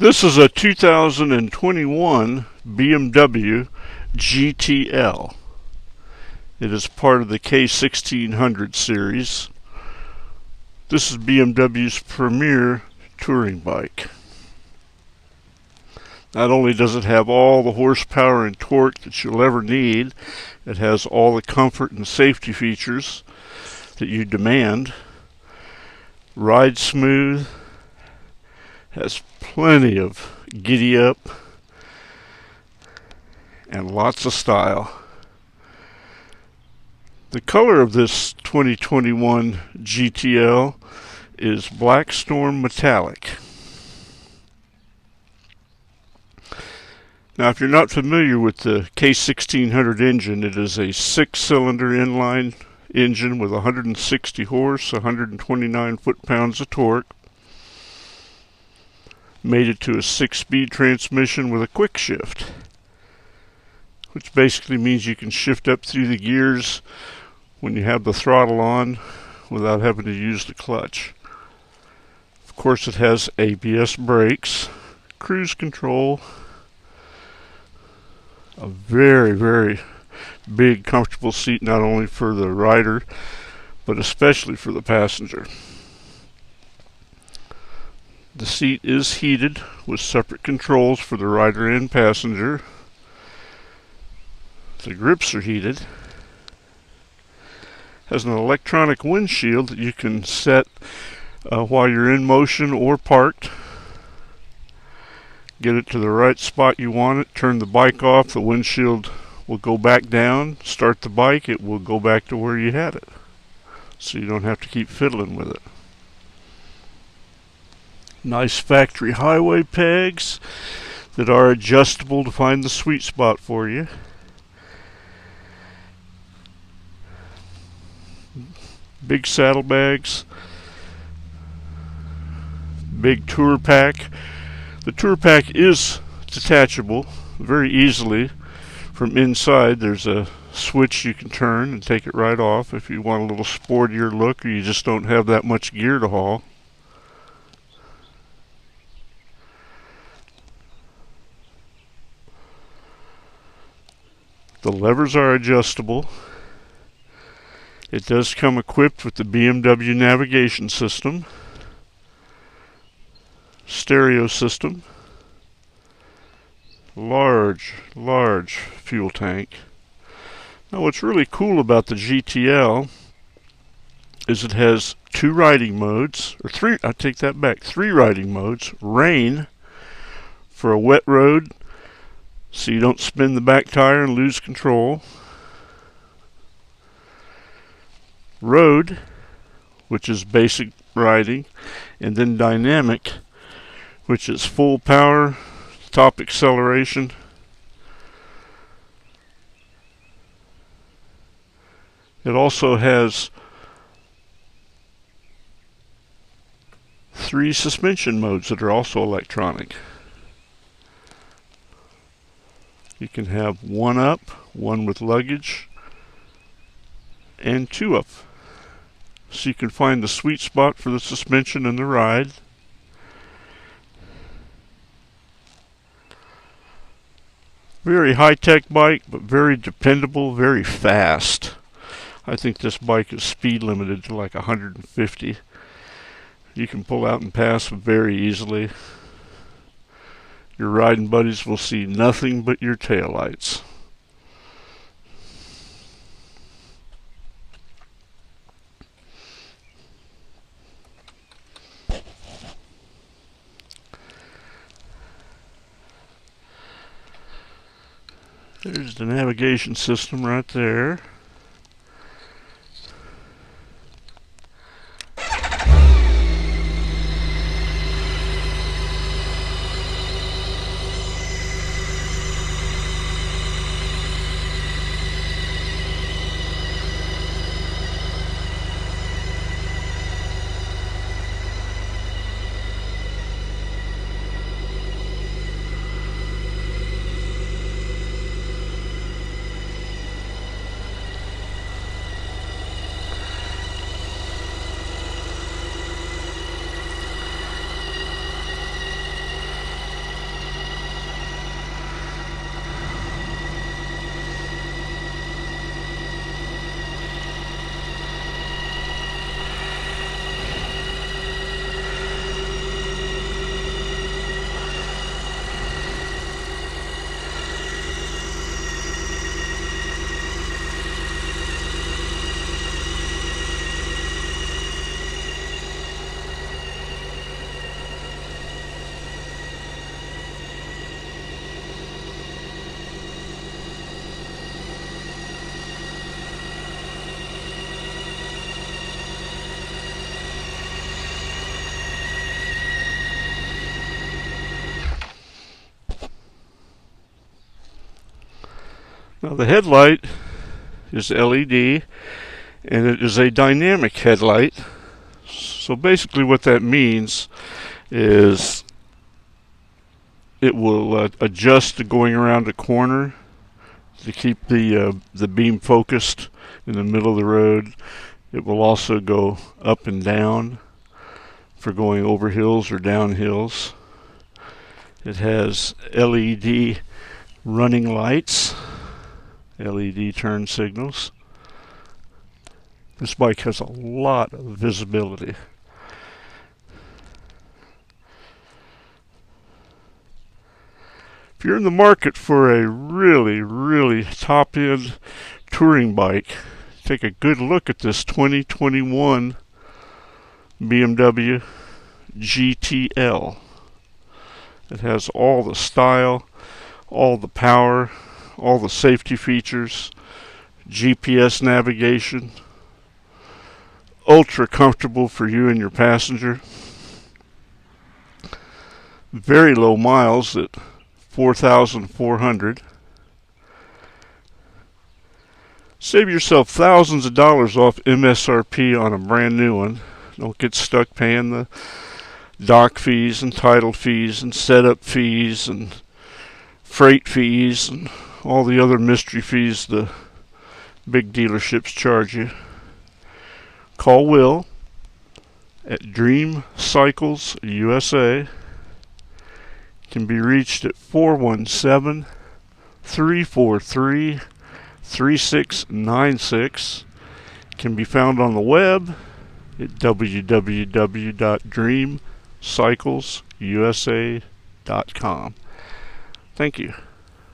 This is a 2021 BMW GTL. It is part of the K1600 series. This is BMW's premier touring bike. Not only does it have all the horsepower and torque that you'll ever need, it has all the comfort and safety features that you demand. Rides smooth, has plenty of giddy up, and lots of style. The color of this 2021 GTL is Black Storm Metallic. Now, if you're not familiar with the K1600 engine, it is a 6-cylinder inline engine with 160 horse, 129 foot-pounds of torque. Made it to a 6-speed transmission with a quick shift, which basically means you can shift up through the gears when you have the throttle on without having to use the clutch. Of course, it has ABS brakes, cruise control, a very, very big, comfortable seat, not only for the rider, but especially for the passenger. The seat is heated with separate controls for the rider and passenger. The grips are heated. Has an electronic windshield that you can set while you're in motion or parked. Get it to the right spot you want it. Turn the bike off. The windshield will go back down. Start the bike. It will go back to where you had it. So you don't have to keep fiddling with it. Nice factory highway pegs that are adjustable to find the sweet spot for you. Big saddlebags. Big tour pack. The tour pack is detachable very easily. From inside there's a switch you can turn and take it right off if you want a little sportier look or you just don't have that much gear to haul. The levers are adjustable. It does come equipped with the BMW navigation system, stereo system, large fuel tank. Now what's really cool about the GTL is it has two riding modes, or three, I take that back, three riding modes. Rain for a wet road, so you don't spin the back tire and lose control. Road, which is basic riding, and then dynamic, which is full power, top acceleration. It also has 3 suspension modes that are also electronic. You can have 1 up, 1 with luggage, and 2 up. So you can find the sweet spot for the suspension and the ride. Very high-tech bike, but very dependable, very fast. I think this bike is speed limited to like 150. You can pull out and pass very easily. Your riding buddies will see nothing but your taillights. There's the navigation system right there. Now the headlight is LED, and it is a dynamic headlight. So basically what that means is it will adjust to going around a corner to keep the beam focused in the middle of the road. It will also go up and down for going over hills or down hills. It has LED running lights, LED turn signals. This bike has a lot of visibility. If you're in the market for a really top-end touring bike, take a good look at this 2021 BMW GTL. It has all the style, all the power, all the safety features, GPS navigation, ultra comfortable for you and your passenger. Very low miles at 4,400. Save yourself thousands of dollars off MSRP on a brand new one. Don't get stuck paying the dock fees and title fees and setup fees and freight fees and all the other mystery fees the big dealerships charge you. Call Will at Dream Cycles USA. Can be reached at 417-343-3696. Can be found on the web at www.dreamcyclesusa.com. Thank you.